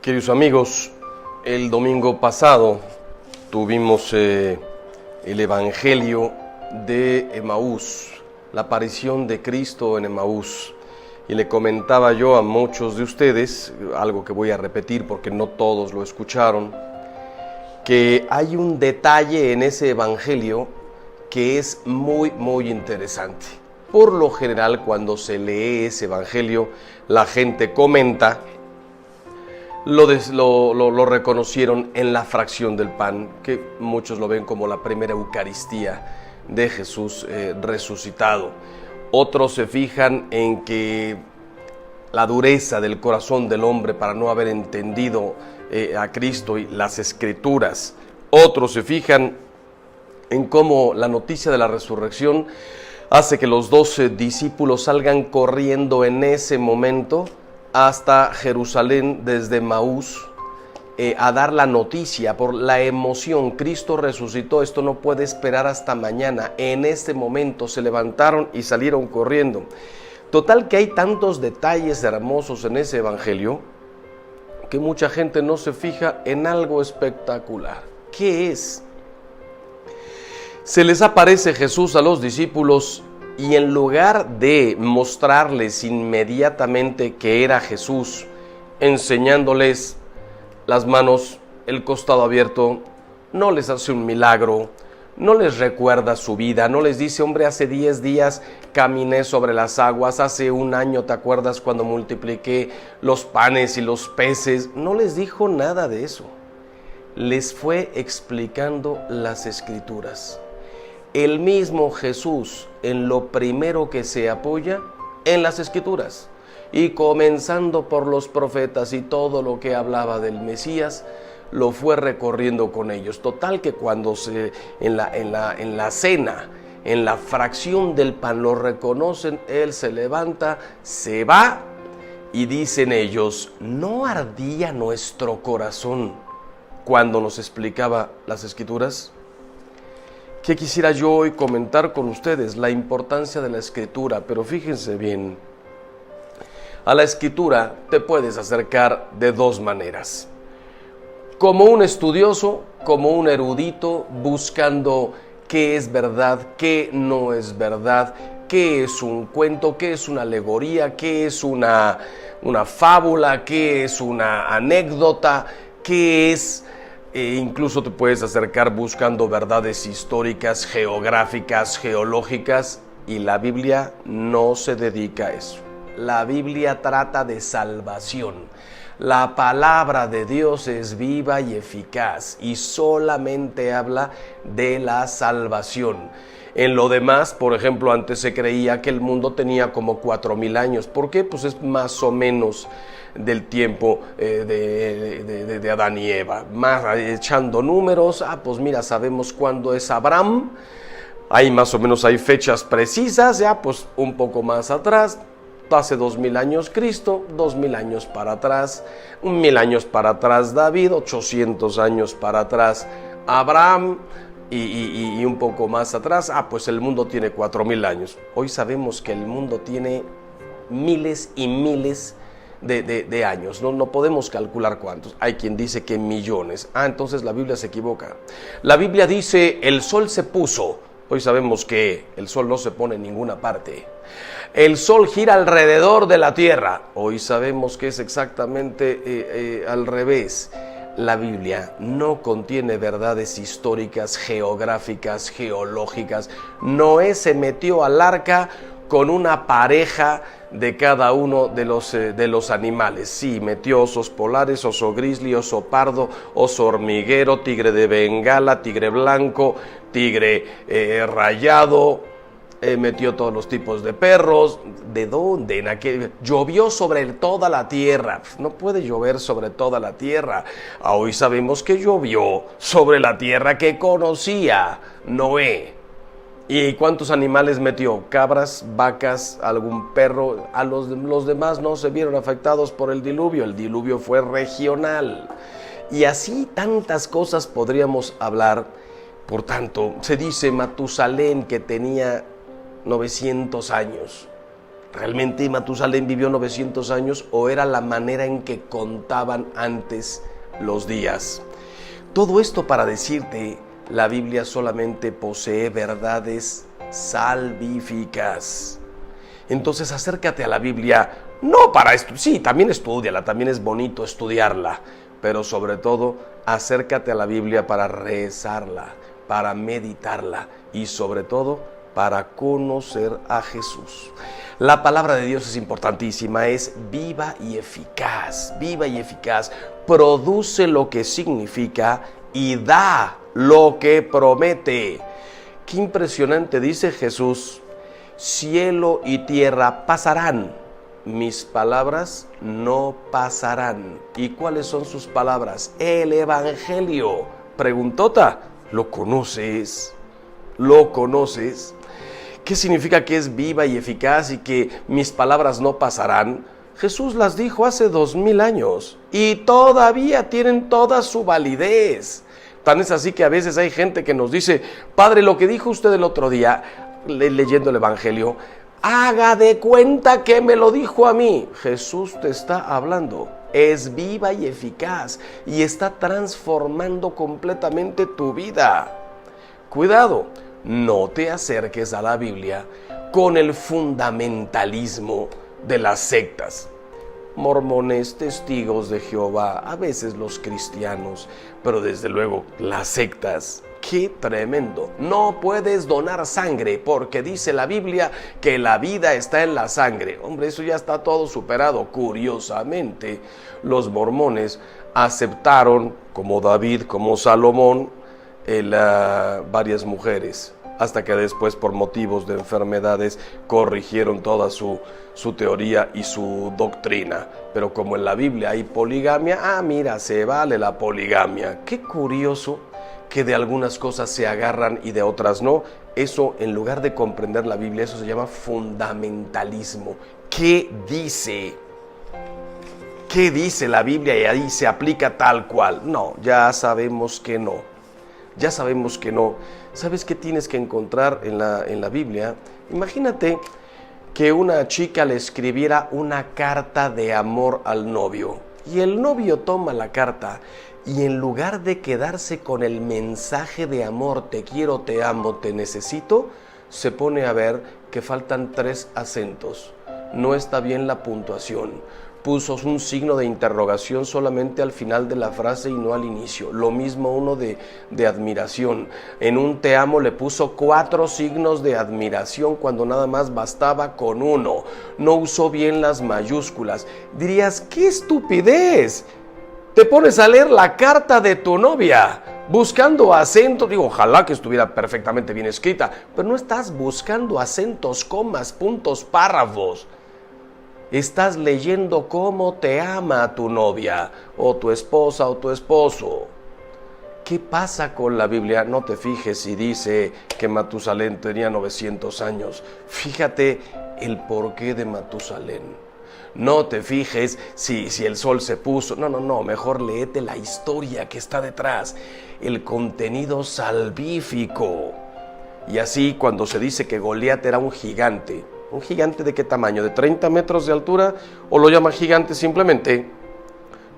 Queridos amigos, el domingo pasado tuvimos el Evangelio de Emaús, la aparición de Cristo en Emaús. Y le comentaba yo a muchos de ustedes, algo que voy a repetir porque no todos lo escucharon, que hay un detalle en ese Evangelio que es muy interesante. Por lo general, cuando se lee ese Evangelio, la gente comenta, lo reconocieron en la fracción del pan, que muchos lo ven como la primera Eucaristía de Jesús resucitado. Otros se fijan en que la dureza del corazón del hombre para no haber entendido a Cristo y las Escrituras. Otros se fijan en cómo la noticia de la resurrección hace que los 12 discípulos salgan corriendo en ese momento hasta Jerusalén desde Emaús a dar la noticia por la emoción. Cristo resucitó, esto no puede esperar hasta mañana. En este momento se levantaron y salieron corriendo. Total que hay tantos detalles hermosos en ese Evangelio que mucha gente no se fija en algo espectacular. ¿Qué es? Se les aparece Jesús a los discípulos y en lugar de mostrarles inmediatamente que era Jesús, enseñándoles las manos, el costado abierto, no les hace un milagro, no les recuerda su vida, no les dice, hombre, hace 10 días caminé sobre las aguas, hace un año, ¿te acuerdas cuando multipliqué los panes y los peces? No les dijo nada de eso. Les fue explicando las Escrituras. El mismo Jesús en lo primero que se apoya en las Escrituras, y comenzando por los profetas y todo lo que hablaba del Mesías, lo fue recorriendo con ellos. Total que cuando en la cena, en la fracción del pan, lo reconocen, él se levanta, se va y dicen ellos, ¿no ardía nuestro corazón cuando nos explicaba las Escrituras? ¿Qué quisiera yo hoy comentar con ustedes? La importancia de la Escritura, pero fíjense bien, a la Escritura te puedes acercar de dos maneras. Como un estudioso, como un erudito, buscando qué es verdad, qué no es verdad, qué es un cuento, qué es una alegoría, qué es una fábula, qué es una anécdota, qué es... incluso te puedes acercar buscando verdades históricas, geográficas, geológicas, y la Biblia no se dedica a eso. La Biblia trata de salvación. La palabra de Dios es viva y eficaz y solamente habla de la salvación. En lo demás, por ejemplo, antes se creía que el mundo tenía como 4,000 años. ¿Por qué? Pues es más o menos del tiempo de Adán y Eva. Más echando números, pues mira, sabemos cuándo es Abraham, ahí más o menos hay fechas precisas, ya pues un poco más atrás, hace 2,000 años Cristo, 2,000 años para atrás, 1,000 años para atrás David, 800 años para atrás Abraham, y un poco más atrás, pues el mundo tiene 4,000 años. Hoy sabemos que el mundo tiene miles y miles de años, no podemos calcular cuántos. Hay quien dice que millones. Entonces la Biblia se equivoca. La Biblia dice, el sol se puso. Hoy sabemos que el sol no se pone en ninguna parte. El sol gira alrededor de la tierra. Hoy sabemos que es exactamente al revés. La Biblia no contiene verdades históricas, geográficas, geológicas. Noé se metió al arca con una pareja de cada uno de los animales. Sí, metió osos polares, oso grizzly, oso pardo, oso hormiguero, tigre de Bengala, tigre blanco, tigre rayado, metió todos los tipos de perros. ¿De dónde? Llovió sobre toda la tierra. No puede llover sobre toda la tierra. Hoy sabemos que llovió sobre la tierra que conocía Noé. ¿Y cuántos animales metió? Cabras, vacas, algún perro. A los demás no se vieron afectados por el diluvio. El diluvio fue regional. Y así tantas cosas podríamos hablar. Por tanto, se dice Matusalén que tenía 900 años. ¿Realmente Matusalén vivió 900 años o era la manera en que contaban antes los días? Todo esto para decirte, la Biblia solamente posee verdades salvíficas. Entonces acércate a la Biblia, no para estudiar, sí, también estúdiala, también es bonito estudiarla, pero sobre todo acércate a la Biblia para rezarla, para meditarla y sobre todo para conocer a Jesús. La palabra de Dios es importantísima, es viva y eficaz, produce lo que significa y da lo que promete. Qué impresionante, dice Jesús: cielo y tierra pasarán, mis palabras no pasarán. ¿Y cuáles son sus palabras? El Evangelio. Preguntota, ¿lo conoces? ¿Lo conoces? ¿Qué significa que es viva y eficaz y que mis palabras no pasarán? Jesús las dijo hace 2000 años y todavía tienen toda su validez. Tan es así que a veces hay gente que nos dice: Padre, lo que dijo usted el otro día, leyendo el Evangelio, haga de cuenta que me lo dijo a mí. Jesús te está hablando. Es viva y eficaz y está transformando completamente tu vida. Cuidado, no te acerques a la Biblia con el fundamentalismo de las sectas. Mormones, testigos de Jehová, a veces los cristianos, pero desde luego las sectas. ¡Qué tremendo! No puedes donar sangre porque dice la Biblia que la vida está en la sangre. Hombre, eso ya está todo superado. Curiosamente, los mormones aceptaron, como David, como Salomón, varias mujeres, hasta que después, por motivos de enfermedades, corrigieron toda su teoría y su doctrina. Pero como en la Biblia hay poligamia, mira, se vale la poligamia. Qué curioso que de algunas cosas se agarran y de otras no. Eso, en lugar de comprender la Biblia, eso se llama fundamentalismo. ¿Qué dice? ¿Qué dice la Biblia? Y ahí se aplica tal cual. No, ya sabemos que no. Ya sabemos que no. ¿Sabes qué tienes que encontrar en la Biblia? Imagínate que una chica le escribiera una carta de amor al novio. Y el novio toma la carta y en lugar de quedarse con el mensaje de amor, te quiero, te amo, te necesito, se pone a ver que faltan 3 acentos. No está bien la puntuación. Puso un signo de interrogación solamente al final de la frase y no al inicio. Lo mismo uno de admiración. En un te amo le puso 4 signos de admiración cuando nada más bastaba con uno. No usó bien las mayúsculas. Dirías, ¡qué estupidez! Te pones a leer la carta de tu novia buscando acentos. Digo, ojalá que estuviera perfectamente bien escrita, pero no estás buscando acentos, comas, puntos, párrafos. Estás leyendo cómo te ama tu novia, o tu esposa, o tu esposo. ¿Qué pasa con la Biblia? No te fijes si dice que Matusalén tenía 900 años. Fíjate el porqué de Matusalén. No te fijes si el sol se puso. No, mejor léete la historia que está detrás, el contenido salvífico. Y así, cuando se dice que Goliat era un gigante, ¿un gigante de qué tamaño? ¿De 30 metros de altura? ¿O lo llama gigante simplemente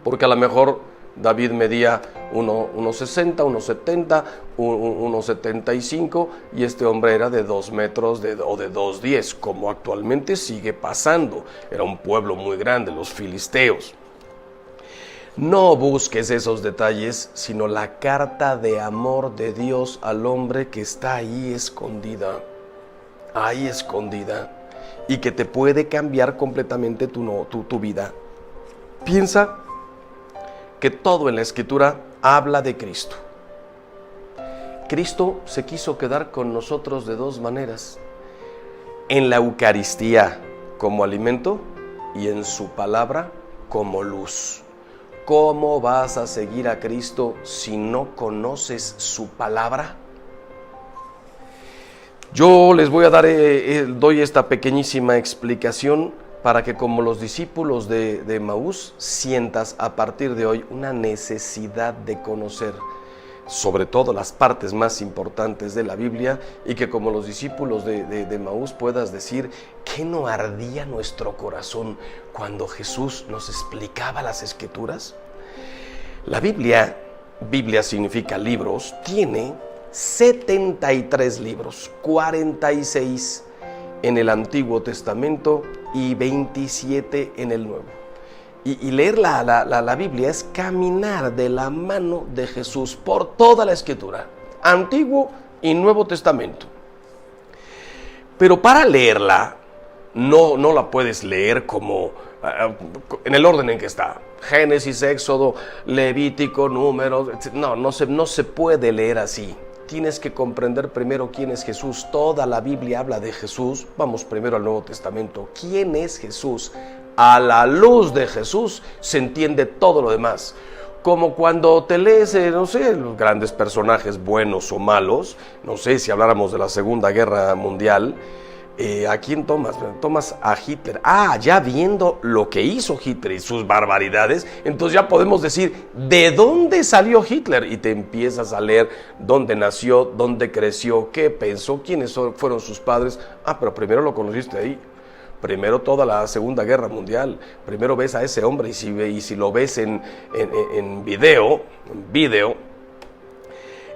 porque a lo mejor David medía 1,60, 1,70, 1,75 y este hombre era de 2 metros o de 2,10, como actualmente sigue pasando? Era un pueblo muy grande, los filisteos. No busques esos detalles, sino la carta de amor de Dios al hombre que está ahí escondida, y que te puede cambiar completamente tu vida. Piensa que todo en la Escritura habla de Cristo. Cristo se quiso quedar con nosotros de 2 maneras. en la Eucaristía como alimento y en su palabra como luz. ¿Cómo vas a seguir a Cristo si no conoces su palabra? Yo les voy a dar, doy esta pequeñísima explicación para que, como los discípulos de Maús, sientas a partir de hoy una necesidad de conocer sobre todo las partes más importantes de la Biblia, y que como los discípulos de Maús puedas decir: ¿qué no ardía nuestro corazón cuando Jesús nos explicaba las Escrituras? La Biblia significa libros, tiene 73 libros, 46 en el Antiguo Testamento y 27 en el Nuevo. Y leer la Biblia es caminar de la mano de Jesús por toda la Escritura, Antiguo y Nuevo Testamento. Pero para leerla, no la puedes leer como en el orden en que está. Génesis, Éxodo, Levítico, Números, no se puede leer así. Tienes que comprender primero quién es Jesús. Toda la Biblia habla de Jesús. Vamos primero al Nuevo Testamento. ¿Quién es Jesús? A la luz de Jesús se entiende todo lo demás. Como cuando te lees, los grandes personajes buenos o malos, si habláramos de la Segunda Guerra Mundial, ¿a quién tomas? Tomas a Hitler. Ya viendo lo que hizo Hitler y sus barbaridades, entonces ya podemos decir, ¿de dónde salió Hitler? Y te empiezas a leer dónde nació, dónde creció, qué pensó, quiénes fueron sus padres. Pero primero lo conociste ahí. Primero toda la Segunda Guerra Mundial. Primero ves a ese hombre, y si lo ves en video,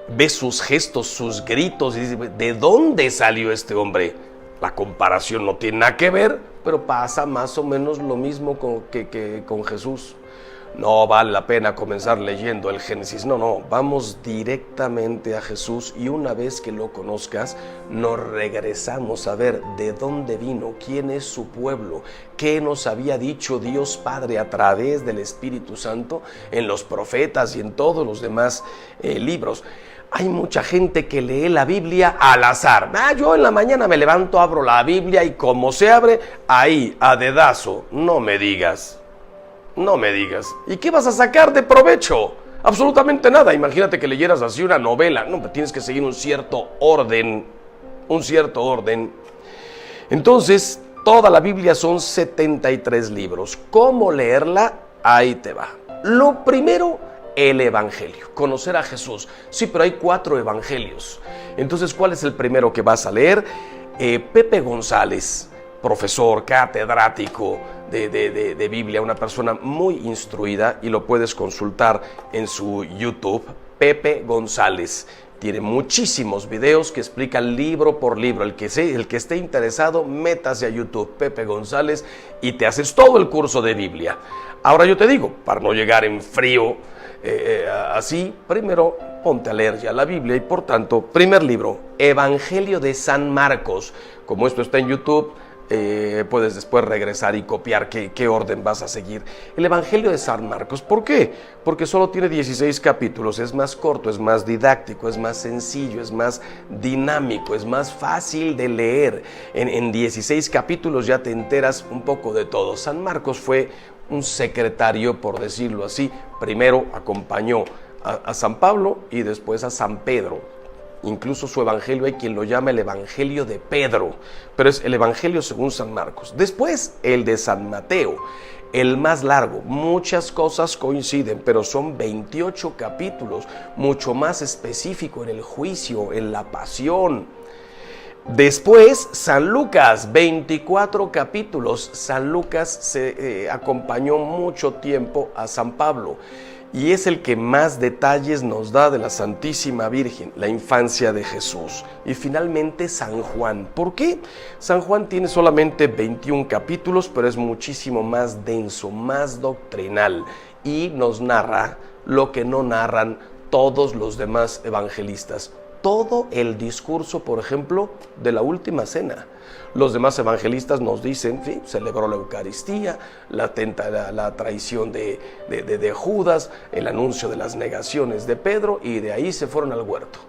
ves sus gestos, sus gritos, y dices: ¿de dónde salió este hombre? La comparación no tiene nada que ver, pero pasa más o menos lo mismo que con Jesús. No vale la pena comenzar leyendo el Génesis, vamos directamente a Jesús, y una vez que lo conozcas, nos regresamos a ver de dónde vino, quién es su pueblo, qué nos había dicho Dios Padre a través del Espíritu Santo en los profetas y en todos los demás libros. Hay mucha gente que lee la Biblia al azar. Yo en la mañana me levanto, abro la Biblia, y como se abre, ahí, a dedazo. No me digas. ¿Y qué vas a sacar de provecho? Absolutamente nada. Imagínate que leyeras así una novela. Tienes que seguir un cierto orden. Entonces, toda la Biblia son 73 libros. ¿Cómo leerla? Ahí te va. Lo primero, el Evangelio. Conocer a Jesús. Sí, pero hay 4 evangelios. Entonces, ¿cuál es el primero que vas a leer? Pepe González, profesor, catedrático de Biblia, una persona muy instruida, y lo puedes consultar en su YouTube. Pepe González tiene muchísimos videos que explican libro por libro. El que esté interesado, métase a YouTube, Pepe González, y te haces todo el curso de Biblia. Ahora yo te digo, para no llegar en frío así, primero ponte a leer ya la Biblia, y por tanto, primer libro, Evangelio de San Marcos. Como esto está en YouTube, puedes después regresar y copiar qué orden vas a seguir. El Evangelio de San Marcos. ¿Por qué? Porque solo tiene 16 capítulos, es más corto, es más didáctico, es más sencillo, es más dinámico, es más fácil de leer. En 16 capítulos ya te enteras un poco de todo. San Marcos fue un secretario, por decirlo así. Primero acompañó a San Pablo y después a San Pedro. Incluso su evangelio hay quien lo llama el Evangelio de Pedro, pero es el Evangelio según San Marcos. Después el de San Mateo, el más largo. Muchas cosas coinciden, pero son 28 capítulos, mucho más específico en el juicio, en la pasión. Después San Lucas, 24 capítulos. San Lucas se acompañó mucho tiempo a San Pablo, y es el que más detalles nos da de la Santísima Virgen, la infancia de Jesús. Y finalmente San Juan. ¿Por qué? San Juan tiene solamente 21 capítulos, pero es muchísimo más denso, más doctrinal, y nos narra lo que no narran todos los demás evangelistas. Todo el discurso, por ejemplo, de la última cena. Los demás evangelistas nos dicen, sí, celebró la Eucaristía, la traición de Judas, el anuncio de las negaciones de Pedro, y de ahí se fueron al huerto.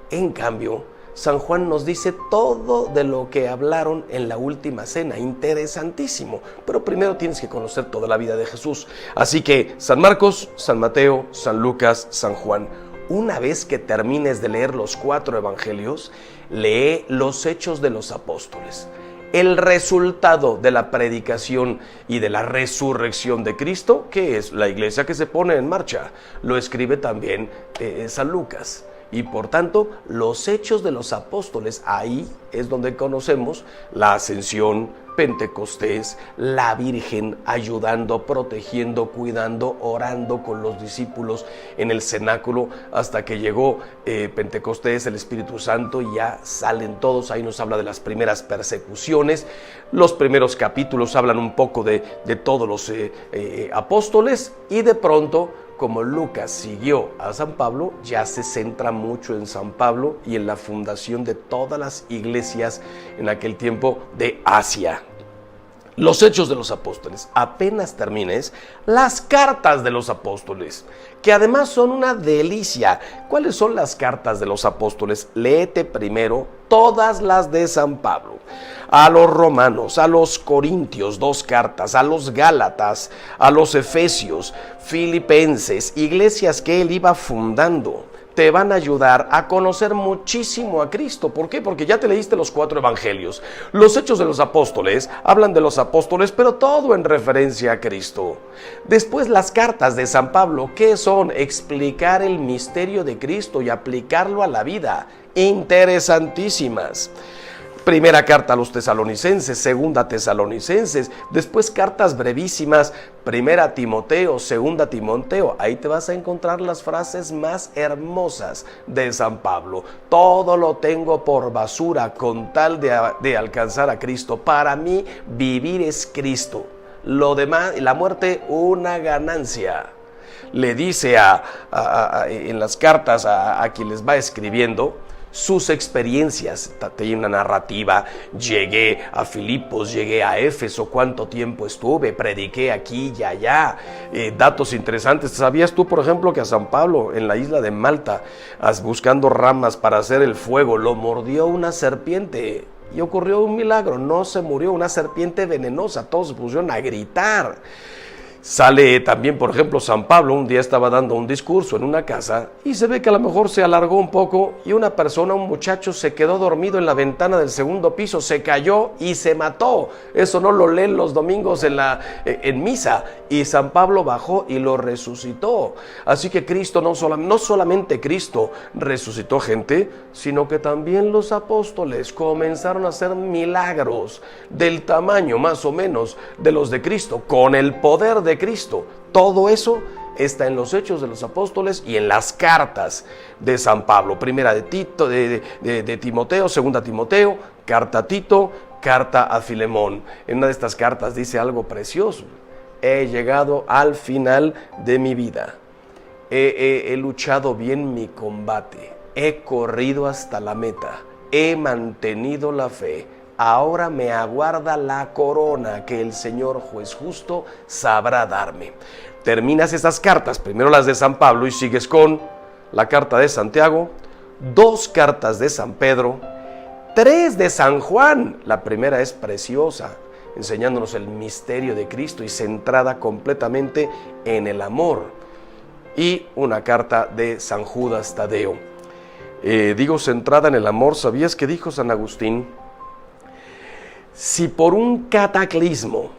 En cambio, San Juan nos dice todo de lo que hablaron en la última cena. Interesantísimo. Pero primero tienes que conocer toda la vida de Jesús. Así que San Marcos, San Mateo, San Lucas, San Juan. Una vez que termines de leer los 4 evangelios, lee los Hechos de los Apóstoles. El resultado de la predicación y de la resurrección de Cristo, que es la iglesia que se pone en marcha, lo escribe también San Lucas. Y por tanto, los Hechos de los Apóstoles, ahí es donde conocemos la ascensión, Pentecostés, la Virgen ayudando, protegiendo, cuidando, orando con los discípulos en el cenáculo hasta que llegó Pentecostés, el Espíritu Santo, y ya salen todos. Ahí nos habla de las primeras persecuciones. Los primeros capítulos hablan un poco de todos los apóstoles, y de pronto, como Lucas siguió a San Pablo, ya se centra mucho en San Pablo y en la fundación de todas las iglesias en aquel tiempo de Asia. Los Hechos de los Apóstoles. Apenas termines, las cartas de los apóstoles, que además son una delicia. ¿Cuáles son las cartas de los apóstoles? Léete primero todas las de San Pablo. A los romanos, a los corintios, 2 cartas, a los gálatas, a los efesios, filipenses, iglesias que él iba fundando. Te van a ayudar a conocer muchísimo a Cristo. ¿Por qué? Porque ya te leíste los 4 evangelios. Los Hechos de los Apóstoles hablan de los apóstoles, pero todo en referencia a Cristo. Después, las cartas de San Pablo, ¿qué son? Explicar el misterio de Cristo y aplicarlo a la vida. Interesantísimas. Primera carta a los tesalonicenses, segunda tesalonicenses, después cartas brevísimas, primera Timoteo, segunda Timoteo. Ahí te vas a encontrar las frases más hermosas de San Pablo. Todo lo tengo por basura con tal de alcanzar a Cristo. Para mí vivir es Cristo. Lo demás, la muerte, una ganancia. Le dice en las cartas a quien les va escribiendo sus experiencias. Tiene una narrativa: llegué a Filipos, llegué a Éfeso, cuánto tiempo estuve, prediqué aquí y allá. Datos interesantes. ¿Sabías tú, por ejemplo, que a San Pablo en la isla de Malta, buscando ramas para hacer el fuego, lo mordió una serpiente? Y ocurrió un milagro, no se murió, una serpiente venenosa. Todos se pusieron a gritar. Sale también, por ejemplo, San Pablo. Un día estaba dando un discurso en una casa y se ve que a lo mejor se alargó un poco y una persona, un muchacho, se quedó dormido en la ventana del segundo piso, se cayó y se mató. Eso no lo leen los domingos en misa. Y San Pablo bajó y lo resucitó. Así que Cristo, no solamente Cristo resucitó gente, sino que también los apóstoles comenzaron a hacer milagros del tamaño más o menos de los de Cristo, con el poder de Cristo. Todo eso está en los Hechos de los Apóstoles y en las cartas de San Pablo. Primera de Tito, de Timoteo, segunda Timoteo, carta a Tito, carta a Filemón. En una de estas cartas dice algo precioso: he llegado al final de mi vida, he luchado bien mi combate, he corrido hasta la meta, he mantenido la fe. Ahora me aguarda la corona que el Señor juez justo sabrá darme. Terminas esas cartas, primero las de San Pablo, y sigues con la carta de Santiago, 2 cartas de San Pedro, 3 de San Juan. La primera es preciosa, enseñándonos el misterio de Cristo y centrada completamente en el amor. Y una carta de San Judas Tadeo. Digo centrada en el amor. ¿Sabías que dijo San Agustín? Si por un cataclismo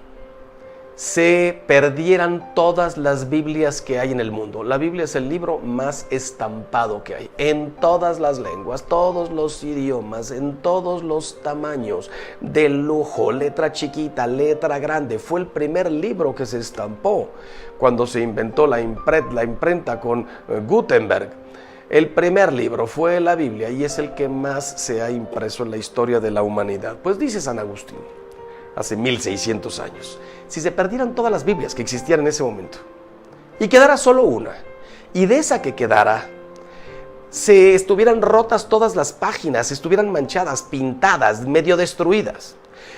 se perdieran todas las Biblias que hay en el mundo, la Biblia es el libro más estampado que hay, en todas las lenguas, todos los idiomas, en todos los tamaños, de lujo, letra chiquita, letra grande. Fue el primer libro que se estampó cuando se inventó la imprenta con Gutenberg. El primer libro fue la Biblia y es el que más se ha impreso en la historia de la humanidad. Pues dice San Agustín, hace 1600 años, si se perdieran todas las Biblias que existían en ese momento y quedara solo una, y de esa que quedara se estuvieran rotas todas las páginas, estuvieran manchadas, pintadas, medio destruidas,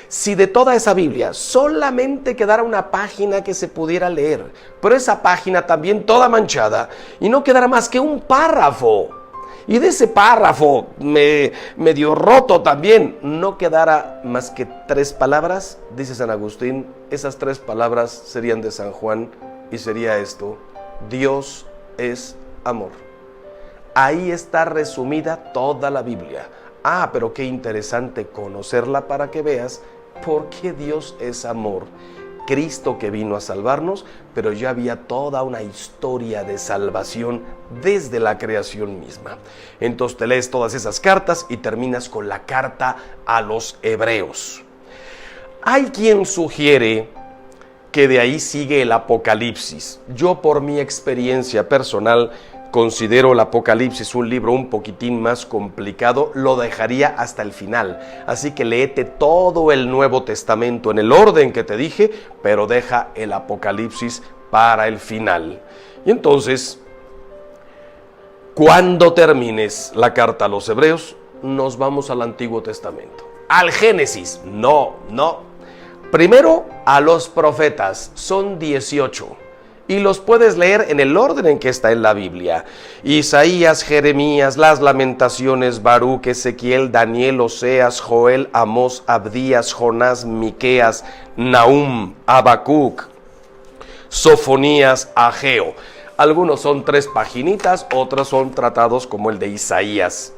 si de toda esa Biblia solamente quedara una página que se pudiera leer, pero esa página también toda manchada, y no quedara más que un párrafo, y de ese párrafo medio roto también no quedara más que 3 palabras, dice San Agustín, esas 3 palabras serían de San Juan y sería esto: Dios es amor. Ahí está resumida toda la Biblia. Ah, pero qué interesante conocerla para que veas por qué Dios es amor. Cristo que vino a salvarnos, pero ya había toda una historia de salvación desde la creación misma. Entonces te lees todas esas cartas y terminas con la carta a los Hebreos. Hay quien sugiere que de ahí sigue el Apocalipsis. Yo, por mi experiencia personal, considero el Apocalipsis un libro un poquitín más complicado, lo dejaría hasta el final. Así que léete todo el Nuevo Testamento en el orden que te dije, pero deja el Apocalipsis para el final. Y entonces, cuando termines la carta a los Hebreos, nos vamos al Antiguo Testamento. Al Génesis, no. Primero a los profetas, son 18. Y los puedes leer en el orden en que está en la Biblia. Isaías, Jeremías, las Lamentaciones, Baruc, Ezequiel, Daniel, Oseas, Joel, Amós, Abdías, Jonás, Miqueas, Nahum, Habacuc, Sofonías, Ageo. Algunos son 3 paginitas, otros son tratados como el de Isaías.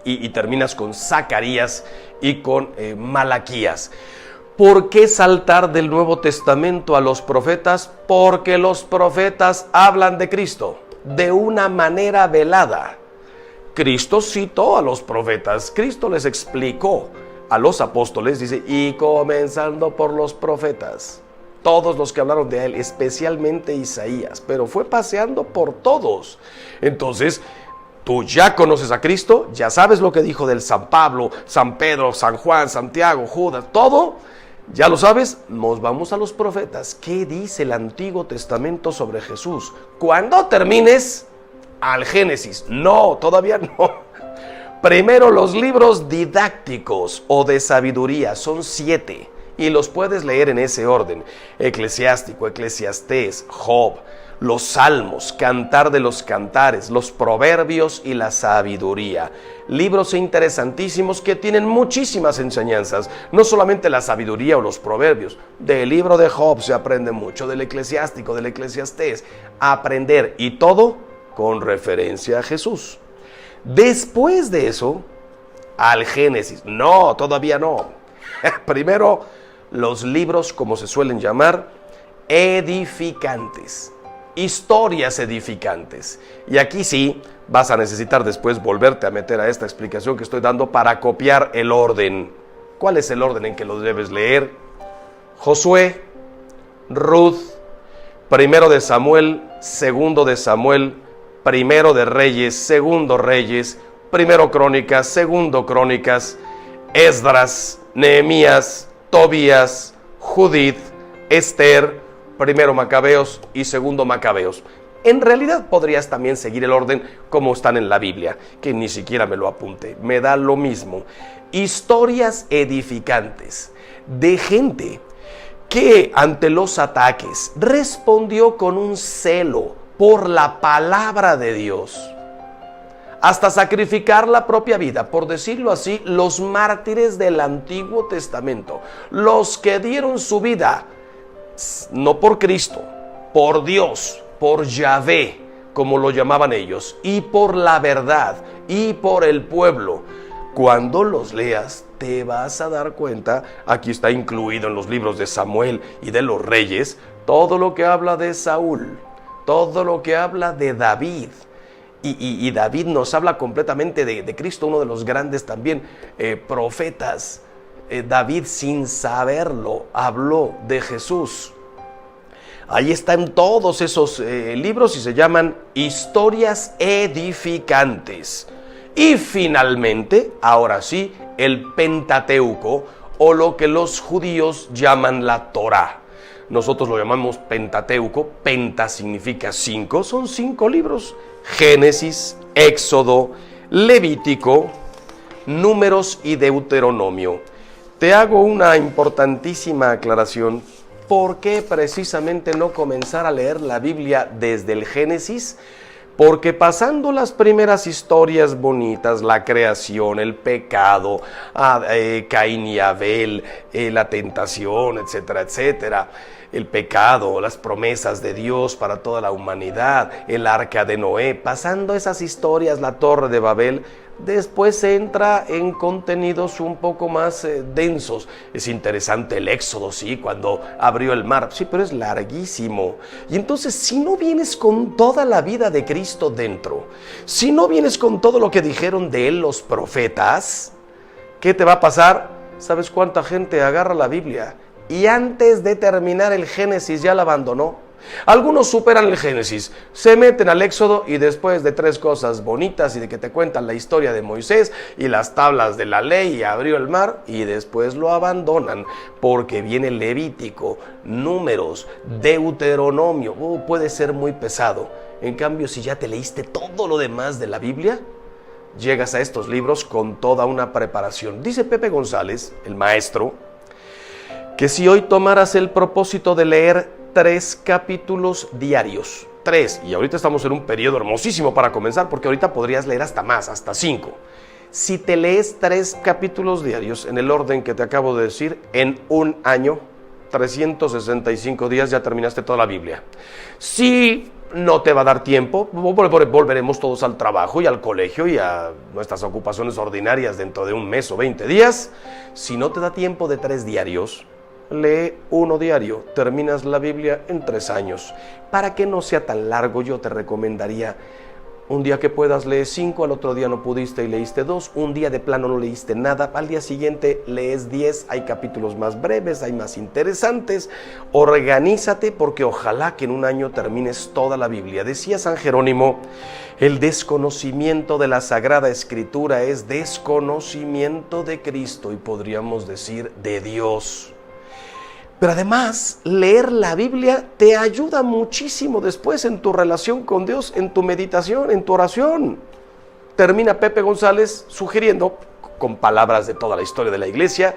Y terminas con Zacarías y con Malaquías. ¿Por qué saltar del Nuevo Testamento a los profetas? Porque los profetas hablan de Cristo de una manera velada. Cristo citó a los profetas, Cristo les explicó a los apóstoles, dice, y comenzando por los profetas, todos los que hablaron de él, especialmente Isaías, pero fue paseando por todos. Entonces, tú ya conoces a Cristo, ya sabes lo que dijo del San Pablo, San Pedro, San Juan, Santiago, Judas, todo. Ya lo sabes, nos vamos a los profetas. ¿Qué dice el Antiguo Testamento sobre Jesús? Cuando termines, al Génesis. No, todavía no. Primero los libros didácticos o de sabiduría, son 7. Y los puedes leer en ese orden. Eclesiástico, Eclesiastés, Job, los Salmos, Cantar de los Cantares, los Proverbios y la Sabiduría. Libros interesantísimos que tienen muchísimas enseñanzas. No solamente la sabiduría o los proverbios. Del libro de Job se aprende mucho, del Eclesiástico, del Eclesiastés. Aprender, y todo con referencia a Jesús. Después de eso, al Génesis. No, todavía no. Primero, los libros, como se suelen llamar, edificantes. Historias edificantes. Y aquí sí vas a necesitar después volverte a meter a esta explicación que estoy dando para copiar el orden. ¿Cuál es el orden en que lo debes leer? Josué, Ruth, primero de Samuel, segundo de Samuel, primero de Reyes, segundo Reyes, primero Crónicas, segundo Crónicas, Esdras, Nehemías, Tobías, Judith, Esther, primero Macabeos y segundo Macabeos. En realidad podrías también seguir el orden como están en la Biblia, que ni siquiera me lo apunté, me da lo mismo. Historias edificantes de gente que ante los ataques respondió con un celo por la palabra de Dios, hasta sacrificar la propia vida, por decirlo así, los mártires del Antiguo Testamento, los que dieron su vida, no por Cristo, por Dios, por Yahvé, como lo llamaban ellos, y por la verdad, y por el pueblo. Cuando los leas, te vas a dar cuenta, aquí está incluido en los libros de Samuel y de los Reyes, todo lo que habla de Saúl, todo lo que habla de David. Y David nos habla completamente de Cristo, uno de los grandes también profetas. David, sin saberlo, habló de Jesús. Ahí están todos esos libros y se llaman historias edificantes. Y finalmente, ahora sí, el Pentateuco, o lo que los judíos llaman la Torá. Nosotros lo llamamos Pentateuco. Penta significa 5, son 5 libros. Génesis, Éxodo, Levítico, Números y Deuteronomio. Te hago una importantísima aclaración. ¿Por qué precisamente no comenzar a leer la Biblia desde el Génesis? Porque pasando las primeras historias bonitas, la creación, el pecado, Caín y Abel, la tentación, etcétera, etcétera, el pecado, las promesas de Dios para toda la humanidad, el arca de Noé, pasando esas historias, la torre de Babel, después se entra en contenidos un poco más densos. Es interesante el Éxodo, sí, cuando abrió el mar, sí, pero es larguísimo. Y entonces, si no vienes con toda la vida de Cristo dentro, si no vienes con todo lo que dijeron de él los profetas, ¿qué te va a pasar? ¿Sabes cuánta gente agarra la Biblia y antes de terminar el Génesis ya la abandonó? Algunos superan el Génesis, se meten al Éxodo y después de 3 cosas bonitas y de que te cuentan la historia de Moisés y las tablas de la ley y abrió el mar, y después lo abandonan porque viene Levítico, Números, Deuteronomio. Puede ser muy pesado. En cambio, si ya te leíste todo lo demás de la Biblia, llegas a estos libros con toda una preparación. Dice Pepe González, el maestro, que si hoy tomaras el propósito de leer 3 capítulos diarios, 3, y ahorita estamos en un periodo hermosísimo para comenzar, porque ahorita podrías leer hasta más, hasta 5. Si te lees 3 capítulos diarios en el orden que te acabo de decir, en un año, 365 días, ya terminaste toda la Biblia. Si no te va a dar tiempo, volveremos todos al trabajo y al colegio y a nuestras ocupaciones ordinarias dentro de un mes o 20 días. Si no te da tiempo de 3 diarios, lee 1 diario, terminas la Biblia en 3 años. Para que no sea tan largo, yo te recomendaría un día que puedas leer 5, al otro día no pudiste y leíste 2, un día de plano no leíste nada, al día siguiente lees 10, hay capítulos más breves, hay más interesantes. Organízate, porque ojalá que en un año termines toda la Biblia. Decía San Jerónimo, el desconocimiento de la Sagrada Escritura es desconocimiento de Cristo, y podríamos decir de Dios. Pero además, leer la Biblia te ayuda muchísimo después en tu relación con Dios, en tu meditación, en tu oración. Termina Pepe González sugiriendo, con palabras de toda la historia de la iglesia,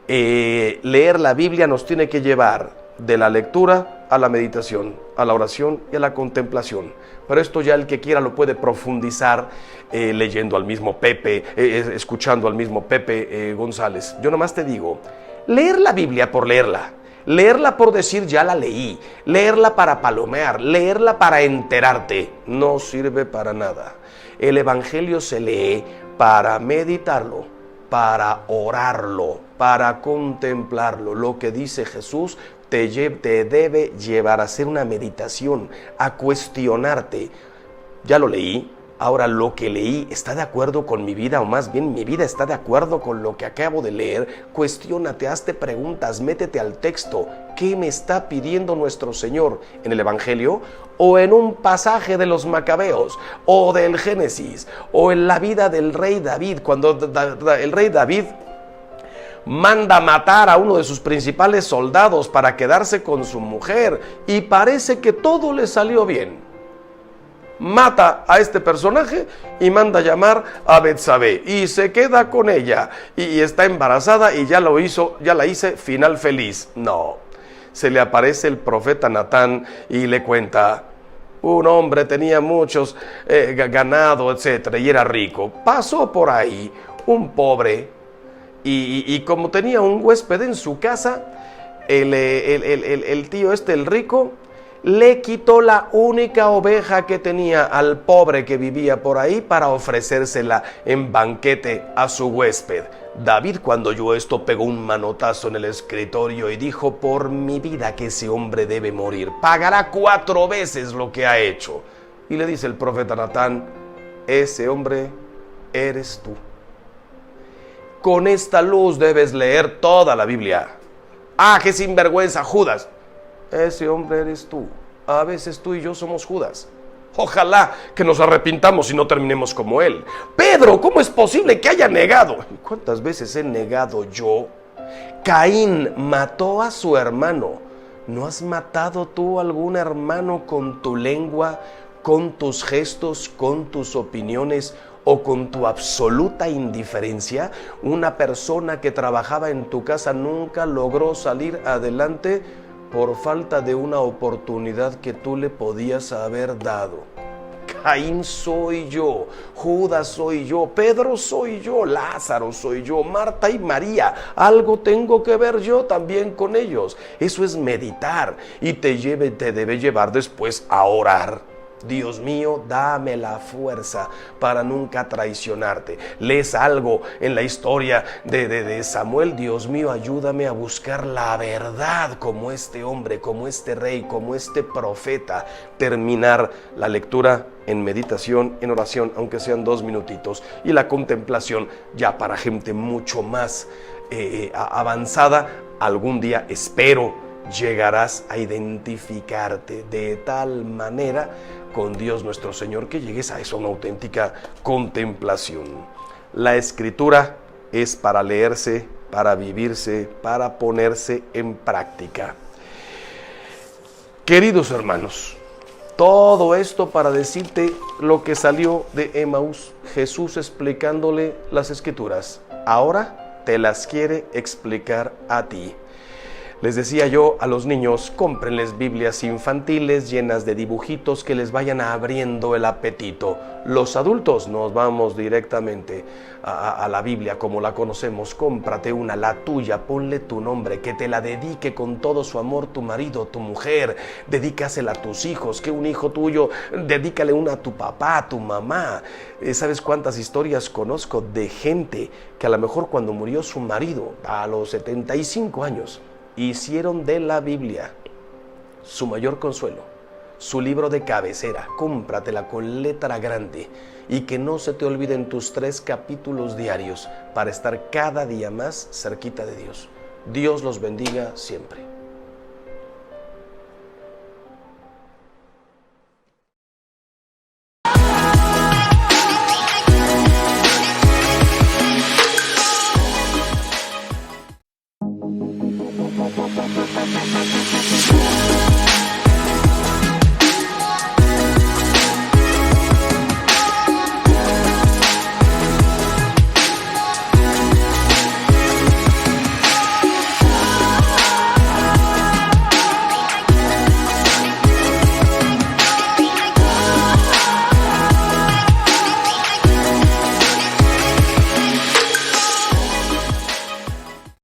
leer la Biblia nos tiene que llevar de la lectura a la meditación, a la oración y a la contemplación. Pero esto ya el que quiera lo puede profundizar leyendo al mismo Pepe, escuchando al mismo Pepe González. Yo nomás te digo, leer la Biblia por leerla, leerla por decir ya la leí, leerla para palomear, leerla para enterarte, no sirve para nada. El Evangelio se lee para meditarlo, para orarlo, para contemplarlo. Lo que dice Jesús te debe llevar a hacer una meditación, a cuestionarte. Ya lo leí. Ahora, lo que leí está de acuerdo con mi vida, o más bien mi vida está de acuerdo con lo que acabo de leer. Cuestiónate, hazte preguntas, métete al texto. ¿Qué me está pidiendo nuestro Señor en el Evangelio? O en un pasaje de los Macabeos, o del Génesis, o en la vida del rey David, cuando el rey David manda matar a uno de sus principales soldados para quedarse con su mujer, y parece que todo le salió bien. Mata a este personaje y manda llamar a Betsabé y se queda con ella y está embarazada y ya la hice, final feliz. No, se le aparece el profeta Natán y le cuenta: un hombre tenía muchos ganado, etcétera, y era rico. Pasó por ahí un pobre y como tenía un huésped en su casa, el tío el rico, le quitó la única oveja que tenía al pobre que vivía por ahí para ofrecérsela en banquete a su huésped. David, cuando oyó esto, pegó un manotazo en el escritorio y dijo: por mi vida que ese hombre debe morir, pagará 4 veces lo que ha hecho. Y le dice el profeta Natán: ese hombre eres tú. Con esta luz debes leer toda la Biblia. ¡Ah, qué sinvergüenza, Judas! Ese hombre eres tú. A veces tú y yo somos Judas. Ojalá que nos arrepintamos y no terminemos como él. Pedro, ¿cómo es posible que haya negado? ¿Cuántas veces he negado yo? Caín mató a su hermano. ¿No has matado tú a algún hermano con tu lengua, con tus gestos, con tus opiniones o con tu absoluta indiferencia? Una persona que trabajaba en tu casa nunca logró salir adelante por falta de una oportunidad que tú le podías haber dado. Naín soy yo, Judas soy yo, Pedro soy yo, Lázaro soy yo, Marta y María, algo tengo que ver yo también con ellos. Eso es meditar y te debe llevar después a orar. Dios mío, dame la fuerza para nunca traicionarte. Lees algo en la historia de Samuel. Dios mío, ayúdame a buscar la verdad como este hombre, como este rey, como este profeta. Terminar la lectura en meditación, en oración, aunque sean 2 minutitos. Y la contemplación ya para gente mucho más avanzada. Algún día espero llegarás a identificarte de tal manera con Dios nuestro Señor que llegues a eso, una auténtica contemplación. La Escritura es para leerse, para vivirse, para ponerse en práctica. Queridos hermanos, todo esto para decirte lo que salió de Emaús, Jesús explicándole las Escrituras. Ahora te las quiere explicar a ti. Les decía yo a los niños, cómprenles Biblias infantiles llenas de dibujitos que les vayan abriendo el apetito. Los adultos nos vamos directamente a la Biblia como la conocemos. Cómprate una, la tuya, ponle tu nombre, que te la dedique con todo su amor tu marido, tu mujer. Dedícasela a tus hijos, que un hijo tuyo, dedícale una a tu papá, a tu mamá. ¿Sabes cuántas historias conozco de gente que a lo mejor cuando murió su marido a los 75 años, hicieron de la Biblia su mayor consuelo, su libro de cabecera? Cómpratela con letra grande y que no se te olviden tus 3 capítulos diarios para estar cada día más cerquita de Dios. Dios los bendiga siempre.